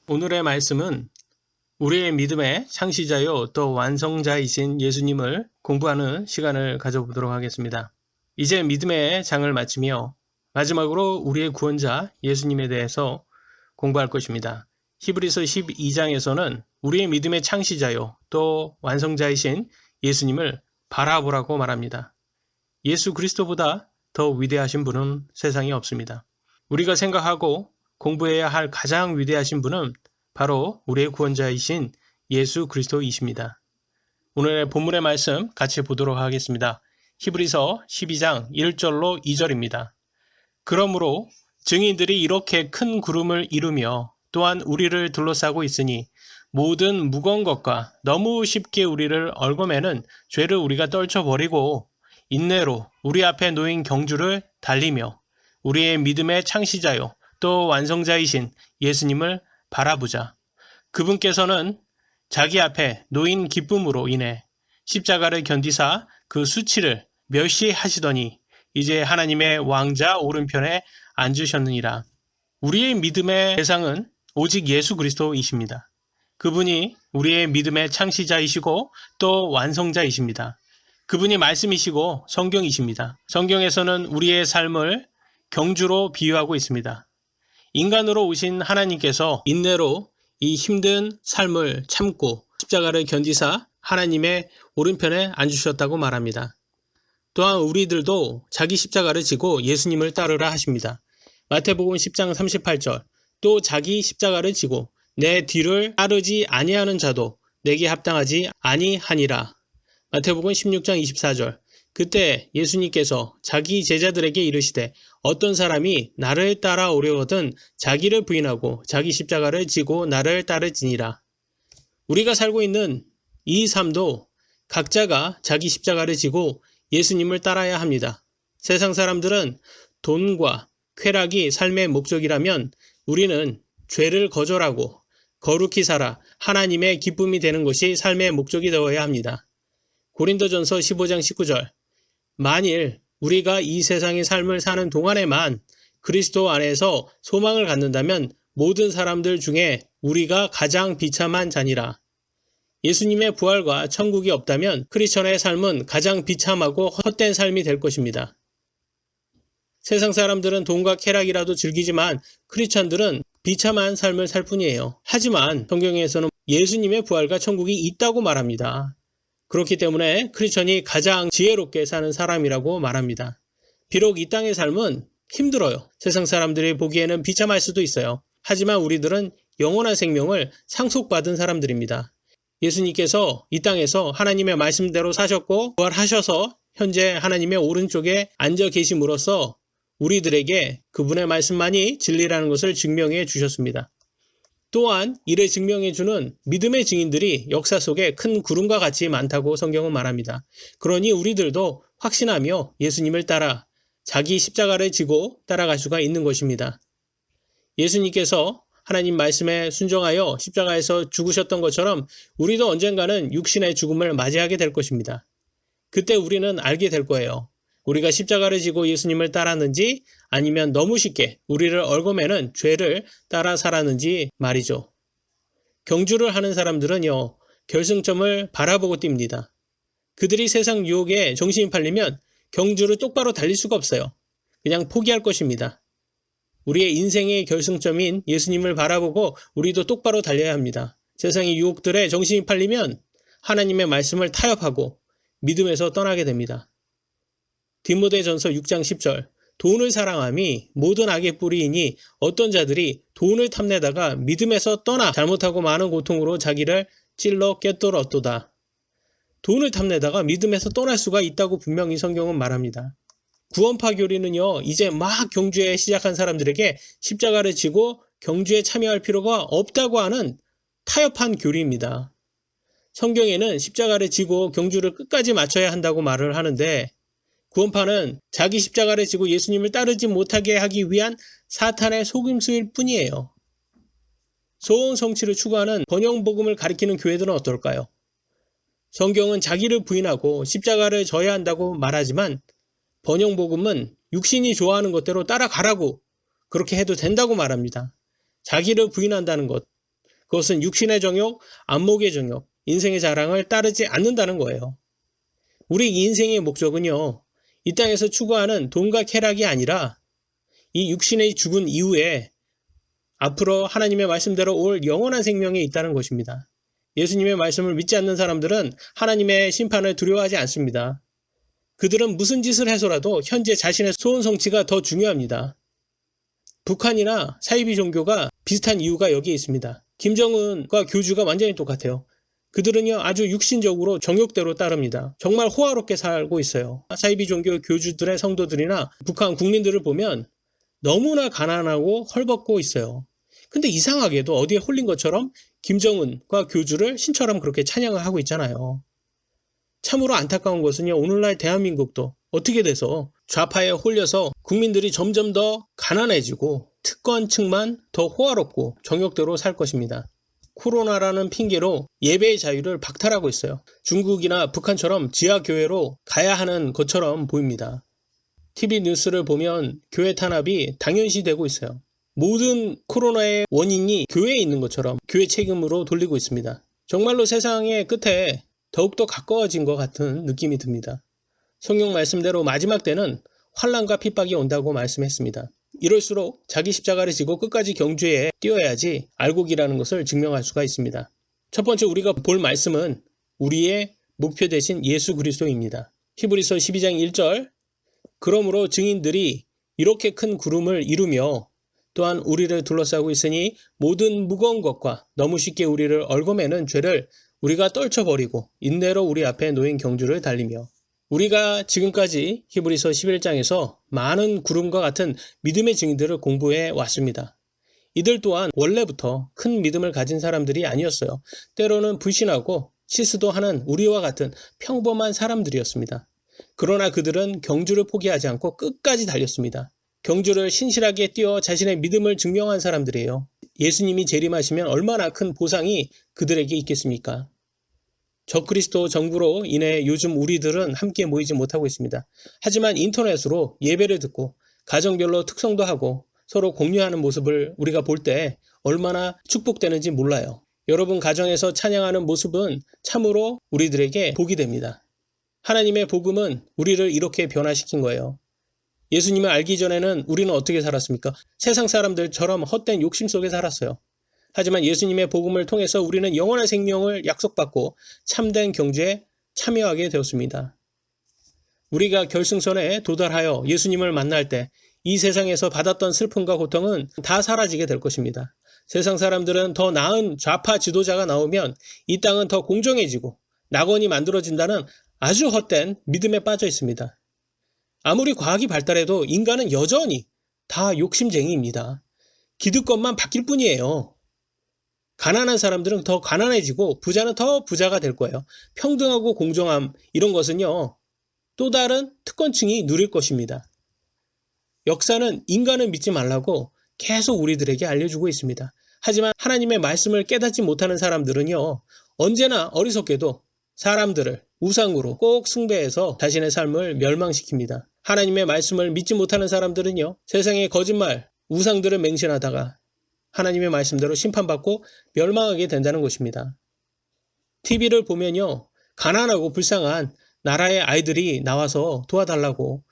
오늘의 말씀은 우리의 믿음의 창시자요 또 완성자이신 예수님을 공부하는 시간을 가져보도록 하겠습니다. 이제 믿음의 장을 마치며 마지막으로 우리의 구원자 예수님에 대해서 공부할 것입니다. 히브리서 12장에서는 우리의 믿음의 창시자요 또 완성자이신 예수님을 바라보라고 말합니다. 예수 그리스도보다 더 위대하신 분은 세상에 없습니다. 우리가 생각하고 공부해야 할 가장 위대하신 분은 바로 우리의 구원자이신 예수 그리스도이십니다. 오늘의 본문의 말씀 같이 보도록 하겠습니다. 히브리서 12장 1절로 2절입니다. 그러므로 증인들이 이렇게 큰 구름을 이루며 또한 우리를 둘러싸고 있으니 모든 무거운 것과 너무 쉽게 우리를 얽어매는 죄를 우리가 떨쳐버리고 인내로 우리 앞에 놓인 경주를 달리며 우리의 믿음의 창시자요 또 완성자이신 예수님을 바라보자. 그분께서는 자기 앞에 놓인 기쁨으로 인해 십자가를 견디사 그 수치를 멸시하시더니 이제 하나님의 왕자 오른편에 앉으셨느니라. 우리의 믿음의 대상은 오직 예수 그리스도이십니다. 그분이 우리의 믿음의 창시자이시고 또 완성자이십니다. 그분이 말씀이시고 성경이십니다. 성경에서는 우리의 삶을 경주로 비유하고 있습니다. 인간으로 오신 하나님께서 인내로 이 힘든 삶을 참고 십자가를 견디사 하나님의 오른편에 앉으셨다고 말합니다. 또한 우리들도 자기 십자가를 지고 예수님을 따르라 하십니다. 마태복음 10장 38절 또 자기 십자가를 지고 내 뒤를 따르지 아니하는 자도 내게 합당하지 아니하니라. 마태복음 16장 24절 그때 예수님께서 자기 제자들에게 이르시되 어떤 사람이 나를 따라오려거든 자기를 부인하고 자기 십자가를 지고 나를 따르지니라. 우리가 살고 있는 이 삶도 각자가 자기 십자가를 지고 예수님을 따라야 합니다. 세상 사람들은 돈과 쾌락이 삶의 목적이라면 우리는 죄를 거절하고 거룩히 살아 하나님의 기쁨이 되는 것이 삶의 목적이 되어야 합니다. 고린도전서 15장 19절 만일 우리가 이 세상의 삶을 사는 동안에만 그리스도 안에서 소망을 갖는다면 모든 사람들 중에 우리가 가장 비참한 자니라. 예수님의 부활과 천국이 없다면 크리스천의 삶은 가장 비참하고 헛된 삶이 될 것입니다. 세상 사람들은 돈과 쾌락이라도 즐기지만 크리스천들은 비참한 삶을 살 뿐이에요. 하지만 성경에서는 예수님의 부활과 천국이 있다고 말합니다. 그렇기 때문에 크리스천이 가장 지혜롭게 사는 사람이라고 말합니다. 비록 이 땅의 삶은 힘들어요. 세상 사람들이 보기에는 비참할 수도 있어요. 하지만 우리들은 영원한 생명을 상속받은 사람들입니다. 예수님께서 이 땅에서 하나님의 말씀대로 사셨고 부활하셔서 현재 하나님의 오른쪽에 앉아 계심으로써 우리들에게 그분의 말씀만이 진리라는 것을 증명해 주셨습니다. 또한 이를 증명해주는 믿음의 증인들이 역사 속에 큰 구름과 같이 많다고 성경은 말합니다. 그러니 우리들도 확신하며 예수님을 따라 자기 십자가를 지고 따라갈 수가 있는 것입니다. 예수님께서 하나님 말씀에 순종하여 십자가에서 죽으셨던 것처럼 우리도 언젠가는 육신의 죽음을 맞이하게 될 것입니다. 그때 우리는 알게 될 거예요. 우리가 십자가를 지고 예수님을 따랐는지 아니면 너무 쉽게 우리를 얽어매는 죄를 따라 살았는지 말이죠. 경주를 하는 사람들은요, 결승점을 바라보고 뜁니다. 그들이 세상 유혹에 정신이 팔리면 경주를 똑바로 달릴 수가 없어요. 그냥 포기할 것입니다. 우리의 인생의 결승점인 예수님을 바라보고 우리도 똑바로 달려야 합니다. 세상의 유혹들에 정신이 팔리면 하나님의 말씀을 타협하고 믿음에서 떠나게 됩니다. 디모데전서 6장 10절 돈을 사랑함이 모든 악의 뿌리이니 어떤 자들이 돈을 탐내다가 믿음에서 떠나 잘못하고 많은 고통으로 자기를 찔러 꿰뚫었도다. 돈을 탐내다가 믿음에서 떠날 수가 있다고 분명히 성경은 말합니다. 구원파 교리는요, 이제 막 경주에 시작한 사람들에게 십자가를 지고 경주에 참여할 필요가 없다고 하는 타협한 교리입니다. 성경에는 십자가를 지고 경주를 끝까지 마쳐야 한다고 말을 하는데 구원파는 자기 십자가를 지고 예수님을 따르지 못하게 하기 위한 사탄의 속임수일 뿐이에요. 소원 성취를 추구하는 번영복음을 가리키는 교회들은 어떨까요? 성경은 자기를 부인하고 십자가를 져야 한다고 말하지만 번영복음은 육신이 좋아하는 것대로 따라가라고 그렇게 해도 된다고 말합니다. 자기를 부인한다는 것, 그것은 육신의 정욕, 안목의 정욕, 인생의 자랑을 따르지 않는다는 거예요. 우리 인생의 목적은요, 이 땅에서 추구하는 돈과 쾌락이 아니라 이 육신의 죽은 이후에 앞으로 하나님의 말씀대로 올 영원한 생명이 있다는 것입니다. 예수님의 말씀을 믿지 않는 사람들은 하나님의 심판을 두려워하지 않습니다. 그들은 무슨 짓을 해서라도 현재 자신의 소원 성취가 더 중요합니다. 북한이나 사이비 종교가 비슷한 이유가 여기에 있습니다. 김정은과 교주가 완전히 똑같아요. 그들은요 아주 육신적으로 정욕대로 따릅니다. 정말 호화롭게 살고 있어요. 사이비 종교 교주들의 성도들이나 북한 국민들을 보면 너무나 가난하고 헐벗고 있어요. 근데 이상하게도 어디에 홀린 것처럼 김정은과 교주를 신처럼 그렇게 찬양을 하고 있잖아요. 참으로 안타까운 것은요, 오늘날 대한민국도 어떻게 돼서 좌파에 홀려서 국민들이 점점 더 가난해지고 특권층만 더 호화롭고 정욕대로 살 것입니다. 코로나라는 핑계로 예배의 자유를 박탈하고 있어요. 중국이나 북한처럼 지하교회로 가야 하는 것처럼 보입니다. TV 뉴스를 보면 교회 탄압이 당연시되고 있어요. 모든 코로나의 원인이 교회에 있는 것처럼 교회 책임으로 돌리고 있습니다. 정말로 세상의 끝에 더욱더 가까워진 것 같은 느낌이 듭니다. 성경 말씀대로 마지막 때는 환난과 핍박이 온다고 말씀했습니다. 이럴수록 자기 십자가를 지고 끝까지 경주에 뛰어야지 알곡이라는 것을 증명할 수가 있습니다. 첫 번째 우리가 볼 말씀은 우리의 목표 되신 예수 그리스도입니다. 히브리서 12장 1절 그러므로 증인들이 이렇게 큰 구름을 이루며 또한 우리를 둘러싸고 있으니 모든 무거운 것과 너무 쉽게 우리를 얽어매는 죄를 우리가 떨쳐버리고 인내로 우리 앞에 놓인 경주를 달리며 우리가 지금까지 히브리서 11장에서 많은 구름과 같은 믿음의 증인들을 공부해 왔습니다. 이들 또한 원래부터 큰 믿음을 가진 사람들이 아니었어요. 때로는 불신하고 실수도 하는 우리와 같은 평범한 사람들이었습니다. 그러나 그들은 경주를 포기하지 않고 끝까지 달렸습니다. 경주를 신실하게 뛰어 자신의 믿음을 증명한 사람들이에요. 예수님이 재림하시면 얼마나 큰 보상이 그들에게 있겠습니까? 적그리스도 정부로 인해 요즘 우리들은 함께 모이지 못하고 있습니다. 하지만 인터넷으로 예배를 듣고 가정별로 특성도 하고 서로 공유하는 모습을 우리가 볼 때 얼마나 축복되는지 몰라요. 여러분 가정에서 찬양하는 모습은 참으로 우리들에게 복이 됩니다. 하나님의 복음은 우리를 이렇게 변화시킨 거예요. 예수님을 알기 전에는 우리는 어떻게 살았습니까? 세상 사람들처럼 헛된 욕심 속에 살았어요. 하지만 예수님의 복음을 통해서 우리는 영원한 생명을 약속받고 참된 경주에 참여하게 되었습니다. 우리가 결승선에 도달하여 예수님을 만날 때 이 세상에서 받았던 슬픔과 고통은 다 사라지게 될 것입니다. 세상 사람들은 더 나은 좌파 지도자가 나오면 이 땅은 더 공정해지고 낙원이 만들어진다는 아주 헛된 믿음에 빠져 있습니다. 아무리 과학이 발달해도 인간은 여전히 다 욕심쟁이입니다. 기득권만 바뀔 뿐이에요. 가난한 사람들은 더 가난해지고 부자는 더 부자가 될 거예요. 평등하고 공정함 이런 것은요. 또 다른 특권층이 누릴 것입니다. 역사는 인간을 믿지 말라고 계속 우리들에게 알려주고 있습니다. 하지만 하나님의 말씀을 깨닫지 못하는 사람들은요. 언제나 어리석게도 사람들을 우상으로 꼭 숭배해서 자신의 삶을 멸망시킵니다. 하나님의 말씀을 믿지 못하는 사람들은요. 세상의 거짓말, 우상들을 맹신하다가 하나님의 말씀대로 심판받고 멸망하게 된다는 것입니다. TV를 보면요. 가난하고 불쌍한 나라의 아이들이 나와서 도와달라고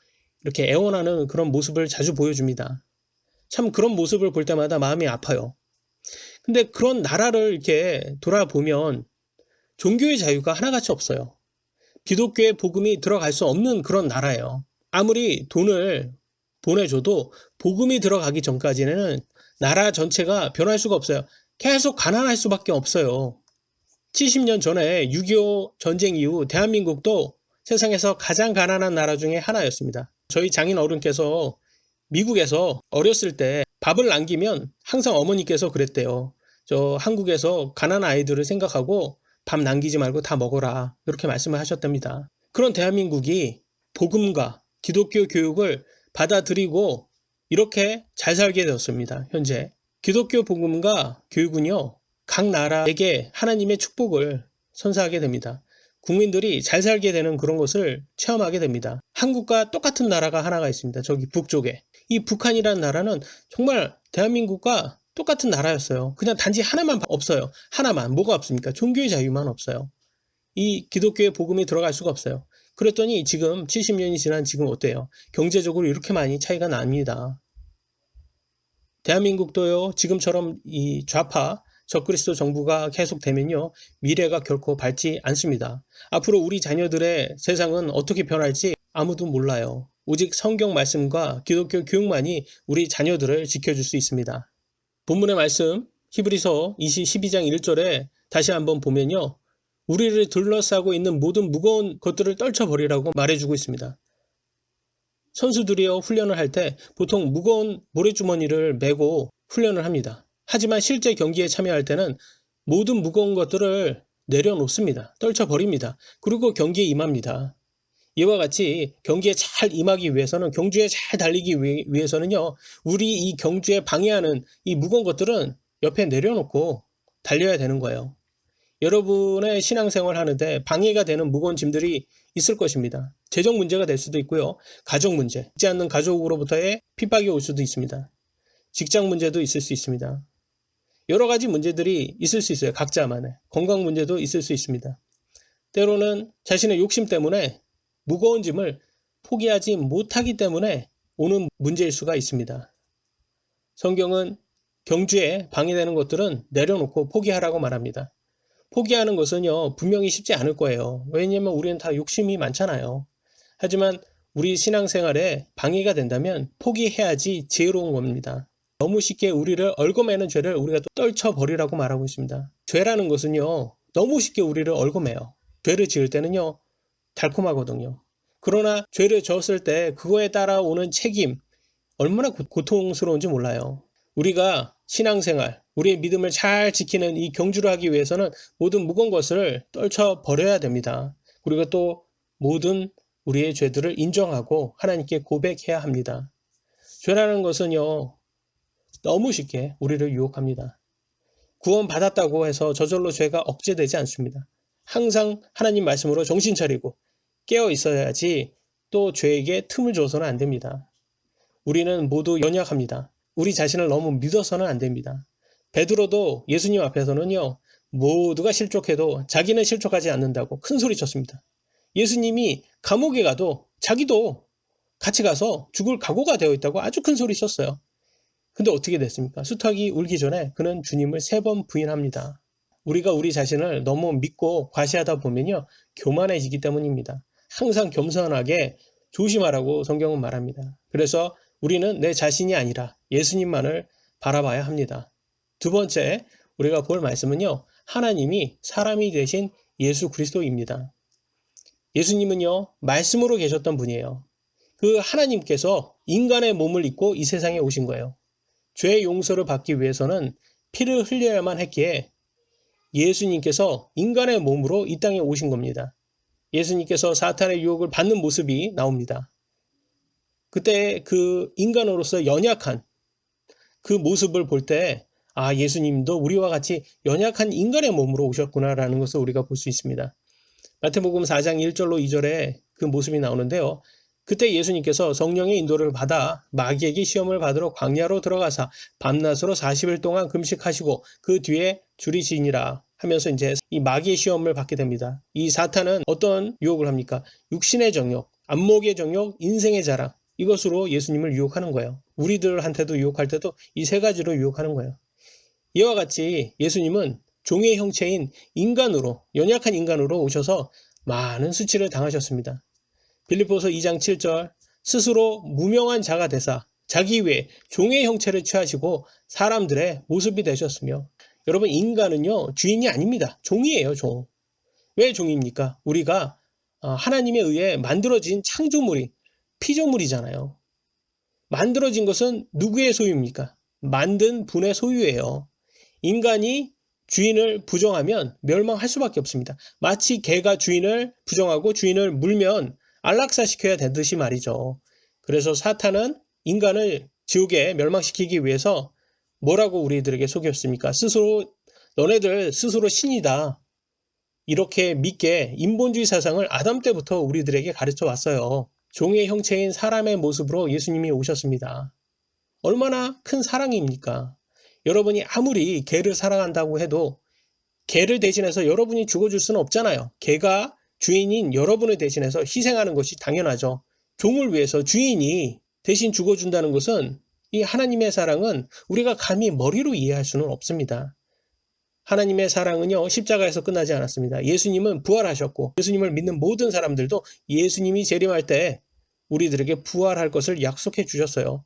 이렇게 애원하는 그런 모습을 자주 보여줍니다. 참 그런 모습을 볼 때마다 마음이 아파요. 근데 그런 나라를 이렇게 돌아보면 종교의 자유가 하나같이 없어요. 기독교의 복음이 들어갈 수 없는 그런 나라예요. 아무리 돈을 보내줘도 복음이 들어가기 전까지는 나라 전체가 변할 수가 없어요. 계속 가난할 수밖에 없어요. 70년 전에 6.25 전쟁 이후 대한민국도 세상에서 가장 가난한 나라 중에 하나였습니다. 저희 장인 어른께서 미국에서 어렸을 때 밥을 남기면 항상 어머니께서 그랬대요. 저 한국에서 가난한 아이들을 생각하고 밥 남기지 말고 다 먹어라. 이렇게 말씀을 하셨답니다. 그런 대한민국이 복음과 기독교 교육을 받아들이고 이렇게 잘 살게 되었습니다. 현재 기독교 복음과 교육은요. 각 나라에게 하나님의 축복을 선사하게 됩니다. 국민들이 잘 살게 되는 그런 것을 체험하게 됩니다. 한국과 똑같은 나라가 하나가 있습니다. 저기 북쪽에. 이 북한이라는 나라는 정말 대한민국과 똑같은 나라였어요. 그냥 단지 하나만 없어요. 하나만. 뭐가 없습니까? 종교의 자유만 없어요. 이 기독교의 복음이 들어갈 수가 없어요. 그랬더니 지금 70년이 지난 지금 어때요? 경제적으로 이렇게 많이 차이가 납니다. 대한민국도요, 지금처럼 이 좌파 적그리스도 정부가 계속되면요, 미래가 결코 밝지 않습니다. 앞으로 우리 자녀들의 세상은 어떻게 변할지 아무도 몰라요. 오직 성경 말씀과 기독교 교육만이 우리 자녀들을 지켜줄 수 있습니다. 본문의 말씀 히브리서 12장 1절에 다시 한번 보면요, 우리를 둘러싸고 있는 모든 무거운 것들을 떨쳐버리라고 말해주고 있습니다. 선수들이요, 훈련을 할 때 보통 무거운 모래주머니를 메고 훈련을 합니다. 하지만 실제 경기에 참여할 때는 모든 무거운 것들을 내려놓습니다. 떨쳐버립니다. 그리고 경기에 임합니다. 이와 같이 경기에 잘 임하기 위해서는, 경주에 잘 달리기 위해서는요, 우리 이 경주에 방해하는 이 무거운 것들은 옆에 내려놓고 달려야 되는 거예요. 여러분의 신앙생활 하는데 방해가 되는 무거운 짐들이 있을 것입니다. 재정 문제가 될 수도 있고요. 가족 문제, 있지 않는 가족으로부터의 핍박이 올 수도 있습니다. 직장 문제도 있을 수 있습니다. 여러 가지 문제들이 있을 수 있어요. 각자만의. 건강 문제도 있을 수 있습니다. 때로는 자신의 욕심 때문에 무거운 짐을 포기하지 못하기 때문에 오는 문제일 수가 있습니다. 성경은 경주에 방해되는 것들은 내려놓고 포기하라고 말합니다. 포기하는 것은요, 분명히 쉽지 않을 거예요. 왜냐하면 우리는 다 욕심이 많잖아요. 하지만 우리 신앙생활에 방해가 된다면 포기해야지 지혜로운 겁니다. 너무 쉽게 우리를 얽어매는 죄를 우리가 또 떨쳐버리라고 말하고 있습니다. 죄라는 것은요, 너무 쉽게 우리를 얽어매요. 죄를 지을 때는요, 달콤하거든요. 그러나 죄를 저었을 때 그거에 따라오는 책임, 얼마나 고통스러운지 몰라요. 우리가 신앙생활, 우리의 믿음을 잘 지키는 이 경주를 하기 위해서는 모든 무거운 것을 떨쳐버려야 됩니다. 그리고 또 모든 우리의 죄들을 인정하고 하나님께 고백해야 합니다. 죄라는 것은요, 너무 쉽게 우리를 유혹합니다. 구원받았다고 해서 저절로 죄가 억제되지 않습니다. 항상 하나님 말씀으로 정신 차리고 깨어 있어야지 또 죄에게 틈을 줘서는 안 됩니다. 우리는 모두 연약합니다. 우리 자신을 너무 믿어서는 안 됩니다. 베드로도 예수님 앞에서는요, 모두가 실족해도 자기는 실족하지 않는다고 큰 소리 쳤습니다. 예수님이 감옥에 가도 자기도 같이 가서 죽을 각오가 되어 있다고 아주 큰 소리 쳤어요. 근데 어떻게 됐습니까? 수탉이 울기 전에 그는 주님을 3번 부인합니다. 우리가 우리 자신을 너무 믿고 과시하다 보면요, 교만해지기 때문입니다. 항상 겸손하게 조심하라고 성경은 말합니다. 그래서 우리는 내 자신이 아니라 예수님만을 바라봐야 합니다. 두 번째, 우리가 볼 말씀은요, 하나님이 사람이 되신 예수 그리스도입니다. 예수님은요, 말씀으로 계셨던 분이에요. 그 하나님께서 인간의 몸을 입고 이 세상에 오신 거예요. 죄의 용서를 받기 위해서는 피를 흘려야만 했기에 예수님께서 인간의 몸으로 이 땅에 오신 겁니다. 예수님께서 사탄의 유혹을 받는 모습이 나옵니다. 그때 그 인간으로서 연약한 그 모습을 볼 때, 아, 예수님도 우리와 같이 연약한 인간의 몸으로 오셨구나라는 것을 우리가 볼 수 있습니다. 마태복음 4장 1절로 2절에 그 모습이 나오는데요. 그때 예수님께서 성령의 인도를 받아 마귀에게 시험을 받으러 광야로 들어가사 밤낮으로 40일 동안 금식하시고 그 뒤에 줄이시니라 하면서 이제 이 마귀의 시험을 받게 됩니다. 이 사탄은 어떤 유혹을 합니까? 육신의 정욕, 안목의 정욕, 인생의 자랑, 이것으로 예수님을 유혹하는 거예요. 우리들한테도 유혹할 때도 이 3가지로 유혹하는 거예요. 이와 같이 예수님은 종의 형체인 인간으로, 연약한 인간으로 오셔서 많은 수치를 당하셨습니다. 빌립보서 2장 7절, 스스로 무명한 자가 되사 자기 외에 종의 형체를 취하시고 사람들의 모습이 되셨으며, 여러분, 인간은요, 주인이 아닙니다. 종이에요, 종. 왜 종입니까? 우리가 하나님에 의해 만들어진 창조물이 피조물이잖아요. 만들어진 것은 누구의 소유입니까? 만든 분의 소유예요. 인간이 주인을 부정하면 멸망할 수밖에 없습니다. 마치 개가 주인을 부정하고 주인을 물면 안락사시켜야 되듯이 말이죠. 그래서 사탄은 인간을 지옥에 멸망시키기 위해서 뭐라고 우리들에게 속였습니까? 스스로, 너네들 스스로 신이다, 이렇게 믿게 인본주의 사상을 아담 때부터 우리들에게 가르쳐 왔어요. 종의 형체인 사람의 모습으로 예수님이 오셨습니다. 얼마나 큰 사랑입니까? 여러분이 아무리 개를 사랑한다고 해도 개를 대신해서 여러분이 죽어줄 수는 없잖아요. 개가 주인인 여러분을 대신해서 희생하는 것이 당연하죠. 종을 위해서 주인이 대신 죽어준다는 것은, 이 하나님의 사랑은 우리가 감히 머리로 이해할 수는 없습니다. 하나님의 사랑은요, 십자가에서 끝나지 않았습니다. 예수님은 부활하셨고, 예수님을 믿는 모든 사람들도 예수님이 재림할 때 우리들에게 부활할 것을 약속해 주셨어요.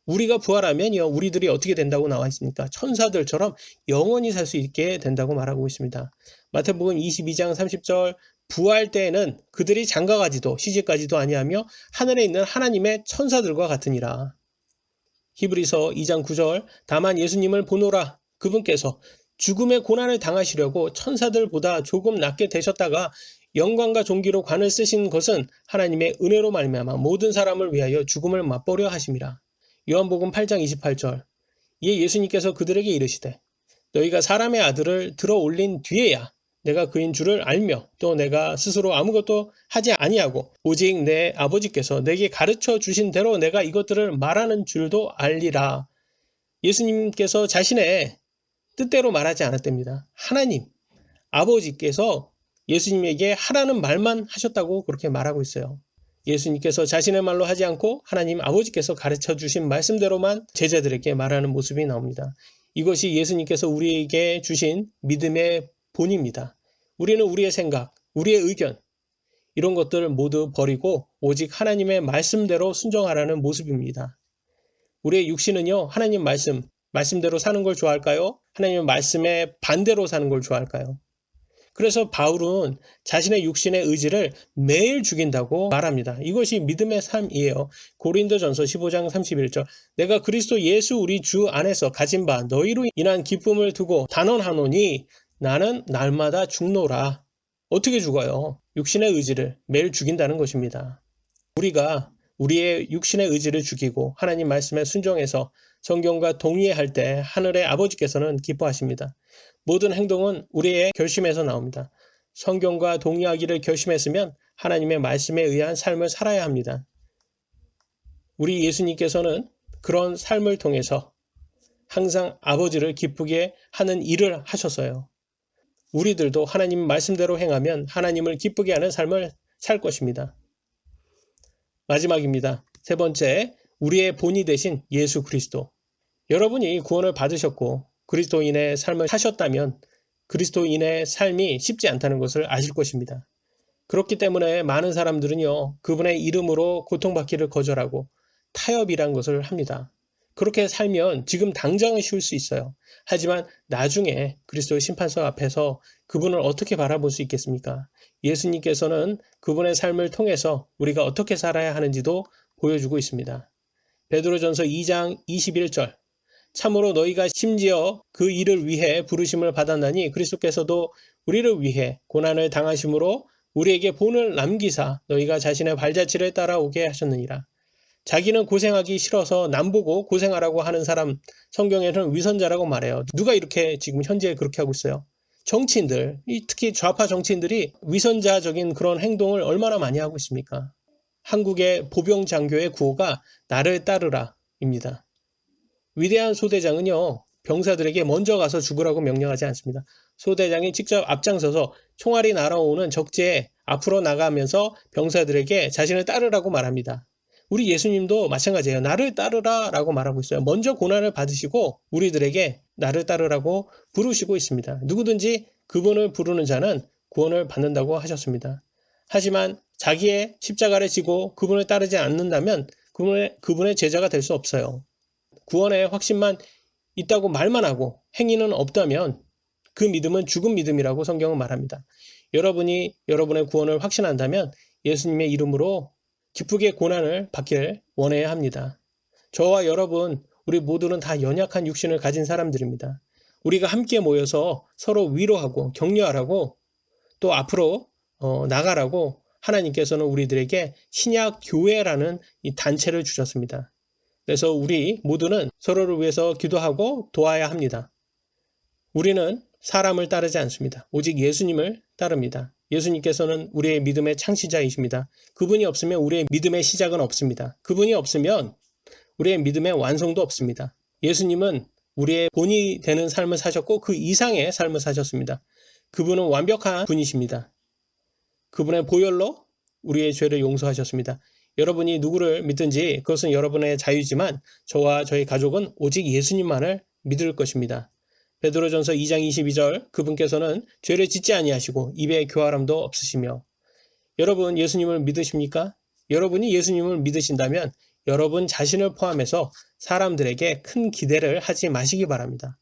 우리가 부활하면요, 우리들이 어떻게 된다고 나와 있습니까? 천사들처럼 영원히 살 수 있게 된다고 말하고 있습니다. 마태복음 22장 30절, 부활 때에는 그들이 장가가지도 시집가지도 아니하며 하늘에 있는 하나님의 천사들과 같으니라. 히브리서 2장 9절, 다만 예수님을 보노라. 그분께서 죽음의 고난을 당하시려고 천사들보다 조금 낫게 되셨다가 영광과 존귀로 관을 쓰신 것은 하나님의 은혜로 말미암아 모든 사람을 위하여 죽음을 맛보려 하심이라. 요한복음 8장 28절, 이에 예수님께서 그들에게 이르시되 너희가 사람의 아들을 들어 올린 뒤에야 내가 그인 줄을 알며 또 내가 스스로 아무것도 하지 아니하고 오직 내 아버지께서 내게 가르쳐 주신 대로 내가 이것들을 말하는 줄도 알리라. 예수님께서 자신의 뜻대로 말하지 않았답니다. 하나님, 아버지께서 예수님에게 하라는 말만 하셨다고 그렇게 말하고 있어요. 예수님께서 자신의 말로 하지 않고 하나님 아버지께서 가르쳐 주신 말씀대로만 제자들에게 말하는 모습이 나옵니다. 이것이 예수님께서 우리에게 주신 믿음의 본입니다. 우리는 우리의 생각, 우리의 의견, 이런 것들을 모두 버리고 오직 하나님의 말씀대로 순종하라는 모습입니다. 우리의 육신은요, 하나님 말씀대로 사는 걸 좋아할까요? 하나님의 말씀에 반대로 사는 걸 좋아할까요? 그래서 바울은 자신의 육신의 의지를 매일 죽인다고 말합니다. 이것이 믿음의 삶이에요. 고린도전서 15장 31절, 내가 그리스도 예수 우리 주 안에서 가진 바 너희로 인한 기쁨을 두고 단언하노니 나는 날마다 죽노라. 어떻게 죽어요? 육신의 의지를 매일 죽인다는 것입니다. 우리가 우리의 육신의 의지를 죽이고 하나님 말씀에 순종해서 성경과 동의할 때 하늘의 아버지께서는 기뻐하십니다. 모든 행동은 우리의 결심에서 나옵니다. 성경과 동의하기를 결심했으면 하나님의 말씀에 의한 삶을 살아야 합니다. 우리 예수님께서는 그런 삶을 통해서 항상 아버지를 기쁘게 하는 일을 하셨어요. 우리들도 하나님 말씀대로 행하면 하나님을 기쁘게 하는 삶을 살 것입니다. 마지막입니다. 세 번째, 우리의 본이 되신 예수 그리스도. 여러분이 구원을 받으셨고 그리스도인의 삶을 사셨다면 그리스도인의 삶이 쉽지 않다는 것을 아실 것입니다. 그렇기 때문에 많은 사람들은요, 그분의 이름으로 고통받기를 거절하고 타협이란 것을 합니다. 그렇게 살면 지금 당장은 쉬울 수 있어요. 하지만 나중에 그리스도의 심판서 앞에서 그분을 어떻게 바라볼 수 있겠습니까? 예수님께서는 그분의 삶을 통해서 우리가 어떻게 살아야 하는지도 보여주고 있습니다. 베드로전서 2장 21절, 참으로 너희가 심지어 그 일을 위해 부르심을 받았나니 그리스도께서도 우리를 위해 고난을 당하심으로 우리에게 본을 남기사 너희가 자신의 발자취를 따라오게 하셨느니라. 자기는 고생하기 싫어서 남보고 고생하라고 하는 사람, 성경에는 위선자라고 말해요. 누가 이렇게 지금 현재 그렇게 하고 있어요? 정치인들, 특히 좌파 정치인들이 위선자적인 그런 행동을 얼마나 많이 하고 있습니까? 한국의 보병 장교의 구호가 나를 따르라 입니다. 위대한 소대장은요, 병사들에게 먼저 가서 죽으라고 명령하지 않습니다. 소대장이 직접 앞장서서 총알이 날아오는 적지에 앞으로 나가면서 병사들에게 자신을 따르라고 말합니다. 우리 예수님도 마찬가지예요. 나를 따르라 라고 말하고 있어요. 먼저 고난을 받으시고 우리들에게 나를 따르라고 부르시고 있습니다. 누구든지 그분을 부르는 자는 구원을 받는다고 하셨습니다. 하지만 자기의 십자가를 지고 그분을 따르지 않는다면 그분의 제자가 될 수 없어요. 구원의 확신만 있다고 말만 하고 행위는 없다면 그 믿음은 죽은 믿음이라고 성경은 말합니다. 여러분이 여러분의 구원을 확신한다면 예수님의 이름으로 기쁘게 고난을 받기를 원해야 합니다. 저와 여러분, 우리 모두는 다 연약한 육신을 가진 사람들입니다. 우리가 함께 모여서 서로 위로하고 격려하라고 또 앞으로 나가라고 하나님께서는 우리들에게 신약 교회라는 이 단체를 주셨습니다. 그래서 우리 모두는 서로를 위해서 기도하고 도와야 합니다. 우리는 사람을 따르지 않습니다. 오직 예수님을 따릅니다. 예수님께서는 우리의 믿음의 창시자이십니다. 그분이 없으면 우리의 믿음의 시작은 없습니다. 그분이 없으면 우리의 믿음의 완성도 없습니다. 예수님은 우리의 본이 되는 삶을 사셨고 그 이상의 삶을 사셨습니다. 그분은 완벽한 분이십니다. 그분의 보혈로 우리의 죄를 용서하셨습니다. 여러분이 누구를 믿든지 그것은 여러분의 자유지만 저와 저희 가족은 오직 예수님만을 믿을 것입니다. 베드로전서 2장 22절 그분께서는 죄를 짓지 아니하시고 입에 교활함도 없으시며. 여러분 예수님을 믿으십니까? 여러분이 예수님을 믿으신다면 여러분 자신을 포함해서 사람들에게 큰 기대를 하지 마시기 바랍니다.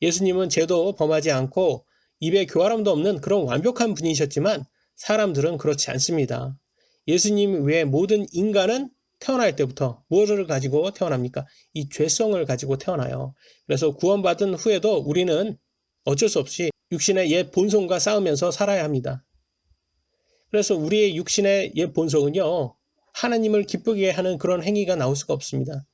예수님은 죄도 범하지 않고 입에 교활함도 없는 그런 완벽한 분이셨지만 사람들은 그렇지 않습니다. 예수님 외에 모든 인간은 태어날 때부터 무엇을 가지고 태어납니까? 이 죄성을 가지고 태어나요. 그래서 구원받은 후에도 우리는 어쩔 수 없이 육신의 옛 본성과 싸우면서 살아야 합니다. 그래서 우리의 육신의 옛 본성은요, 하나님을 기쁘게 하는 그런 행위가 나올 수가 없습니다.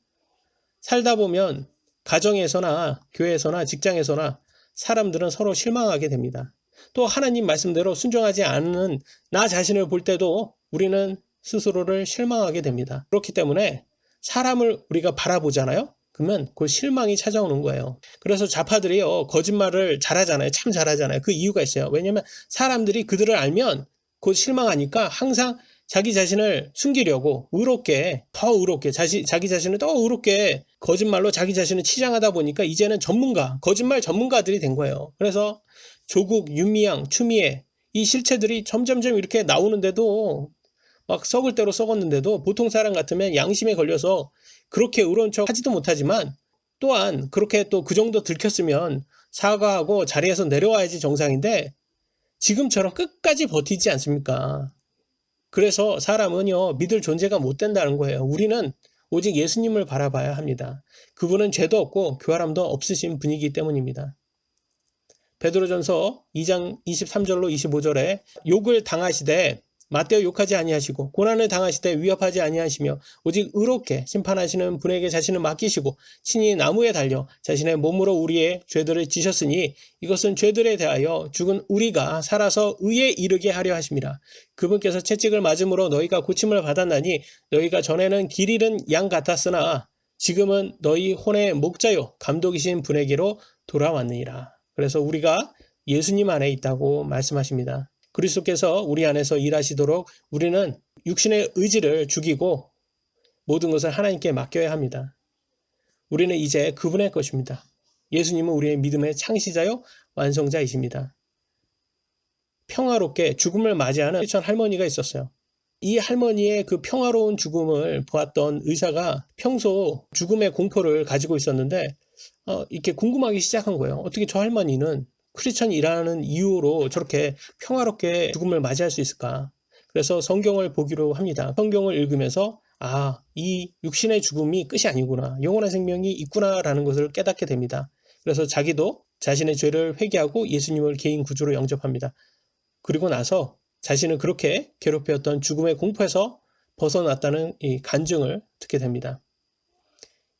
살다 보면 가정에서나 교회에서나 직장에서나 사람들은 서로 실망하게 됩니다. 또 하나님 말씀대로 순종하지 않는 나 자신을 볼 때도 우리는 스스로를 실망하게 됩니다. 그렇기 때문에 사람을 우리가 바라보잖아요. 그러면 그 실망이 찾아오는 거예요. 그래서 좌파들이요 거짓말을 잘하잖아요. 참 잘하잖아요. 그 이유가 있어요. 왜냐하면 사람들이 그들을 알면 곧 실망하니까 항상 자기 자신을 숨기려고 의롭게 더 의롭게 자기 자신을 더 의롭게 거짓말로 자기 자신을 치장하다 보니까 이제는 거짓말 전문가들이 된 거예요. 그래서 조국, 윤미향, 추미애 이 실체들이 점점점 이렇게 나오는데도 막 썩을 대로 썩었는데도 보통 사람 같으면 양심에 걸려서 그렇게 의로운 척 하지도 못하지만 또한 그렇게 또 그 정도 들켰으면 사과하고 자리에서 내려와야지 정상인데 지금처럼 끝까지 버티지 않습니까? 그래서 사람은요 믿을 존재가 못 된다는 거예요. 우리는 오직 예수님을 바라봐야 합니다. 그분은 죄도 없고 교활함도 없으신 분이기 때문입니다. 베드로전서 2장 23절로 25절에 욕을 당하시되 맞대어 욕하지 아니하시고 고난을 당하시되 위협하지 아니하시며 오직 의롭게 심판하시는 분에게 자신을 맡기시고 친히 나무에 달려 자신의 몸으로 우리의 죄들을 지셨으니 이것은 죄들에 대하여 죽은 우리가 살아서 의에 이르게 하려 하심이라. 그분께서 채찍을 맞음으로 너희가 고침을 받았나니 너희가 전에는 길 잃은 양 같았으나 지금은 너희 혼의 목자요 감독이신 분에게로 돌아왔느니라. 그래서 우리가 예수님 안에 있다고 말씀하십니다. 그리스도께서 우리 안에서 일하시도록 우리는 육신의 의지를 죽이고 모든 것을 하나님께 맡겨야 합니다. 우리는 이제 그분의 것입니다. 예수님은 우리의 믿음의 창시자요 완성자이십니다. 평화롭게 죽음을 맞이하는 크리스천 할머니가 있었어요. 이 할머니의 그 평화로운 죽음을 보았던 의사가 평소 죽음의 공포를 가지고 있었는데 이렇게 궁금하기 시작한 거예요. 어떻게 저 할머니는 크리스천이라는 이유로 저렇게 평화롭게 죽음을 맞이할 수 있을까? 그래서 성경을 보기로 합니다. 성경을 읽으면서 이 육신의 죽음이 끝이 아니구나. 영원한 생명이 있구나라는 것을 깨닫게 됩니다. 그래서 자기도 자신의 죄를 회개하고 예수님을 개인 구주로 영접합니다. 그리고 나서 자신을 그렇게 괴롭혔던 죽음의 공포에서 벗어났다는 이 간증을 듣게 됩니다.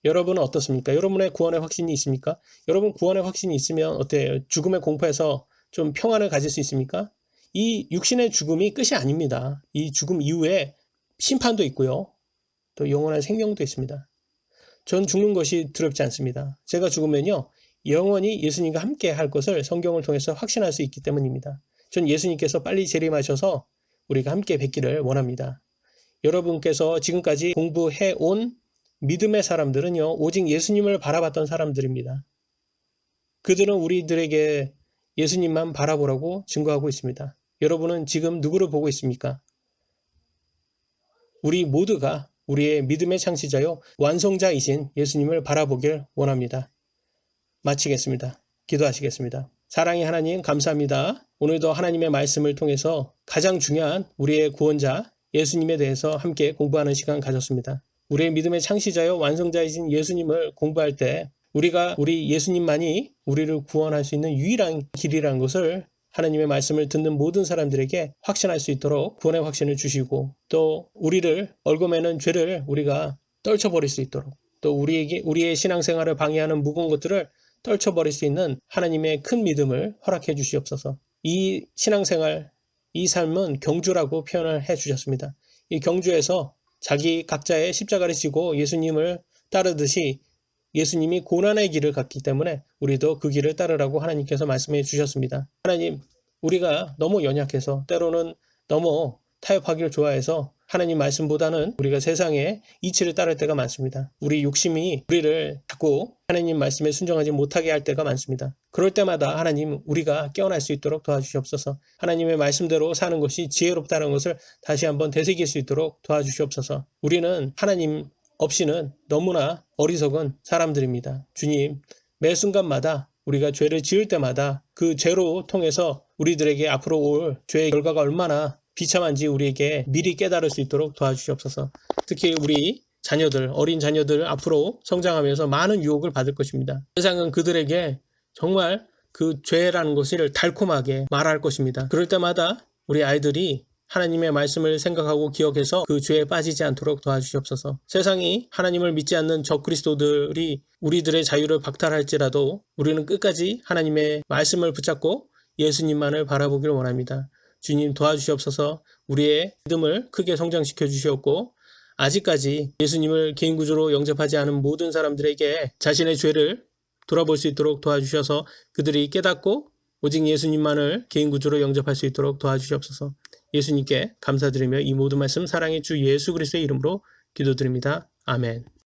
여러분은 어떻습니까? 여러분의 구원의 확신이 있습니까? 여러분 구원의 확신이 있으면 어때요? 죽음의 공포에서 좀 평안을 가질 수 있습니까? 이 육신의 죽음이 끝이 아닙니다. 이 죽음 이후에 심판도 있고요. 또 영원한 생명도 있습니다. 전 죽는 것이 두렵지 않습니다. 제가 죽으면요. 영원히 예수님과 함께 할 것을 성경을 통해서 확신할 수 있기 때문입니다. 전 예수님께서 빨리 재림하셔서 우리가 함께 뵙기를 원합니다. 여러분께서 지금까지 공부해온 믿음의 사람들은요, 오직 예수님을 바라봤던 사람들입니다. 그들은 우리들에게 예수님만 바라보라고 증거하고 있습니다. 여러분은 지금 누구를 보고 있습니까? 우리 모두가 우리의 믿음의 창시자요, 완성자이신 예수님을 바라보길 원합니다. 마치겠습니다. 기도하시겠습니다. 사랑의 하나님 감사합니다. 오늘도 하나님의 말씀을 통해서 가장 중요한 우리의 구원자 예수님에 대해서 함께 공부하는 시간 가졌습니다. 우리의 믿음의 창시자요 완성자이신 예수님을 공부할 때 우리 예수님만이 우리를 구원할 수 있는 유일한 길이라는 것을 하나님의 말씀을 듣는 모든 사람들에게 확신할 수 있도록 구원의 확신을 주시고 또 우리를 얽어매는 죄를 우리가 떨쳐버릴 수 있도록 또 우리의 신앙생활을 방해하는 무거운 것들을 떨쳐버릴 수 있는 하나님의 큰 믿음을 허락해 주시옵소서. 이 신앙생활, 이 삶은 경주라고 표현을 해 주셨습니다. 이 경주에서 자기 각자의 십자가를 지고 예수님을 따르듯이 예수님이 고난의 길을 갔기 때문에 우리도 그 길을 따르라고 하나님께서 말씀해 주셨습니다. 하나님, 우리가 너무 연약해서 때로는 너무 타협하기를 좋아해서 하나님 말씀보다는 우리가 세상의 이치를 따를 때가 많습니다. 우리 욕심이 우리를 자꾸 하나님 말씀에 순종하지 못하게 할 때가 많습니다. 그럴 때마다 하나님 우리가 깨어날 수 있도록 도와주시옵소서. 하나님의 말씀대로 사는 것이 지혜롭다는 것을 다시 한번 되새길 수 있도록 도와주시옵소서. 우리는 하나님 없이는 너무나 어리석은 사람들입니다. 주님, 매 순간마다 우리가 죄를 지을 때마다 그 죄로 통해서 우리들에게 앞으로 올 죄의 결과가 얼마나 비참한지 우리에게 미리 깨달을 수 있도록 도와주시옵소서. 특히 우리 자녀들, 어린 자녀들 앞으로 성장하면서 많은 유혹을 받을 것입니다. 세상은 그들에게 정말 그 죄라는 것을 달콤하게 말할 것입니다. 그럴 때마다 우리 아이들이 하나님의 말씀을 생각하고 기억해서 그 죄에 빠지지 않도록 도와주시옵소서. 세상이 하나님을 믿지 않는 적그리스도들이 우리들의 자유를 박탈할지라도 우리는 끝까지 하나님의 말씀을 붙잡고 예수님만을 바라보기를 원합니다. 주님 도와주시옵소서. 우리의 믿음을 크게 성장시켜 주시옵고 아직까지 예수님을 개인 구주로 영접하지 않은 모든 사람들에게 자신의 죄를 돌아볼 수 있도록 도와주셔서 그들이 깨닫고 오직 예수님만을 개인 구주로 영접할 수 있도록 도와주시옵소서. 예수님께 감사드리며 이 모든 말씀 사랑의 주 예수 그리스도의 이름으로 기도드립니다. 아멘.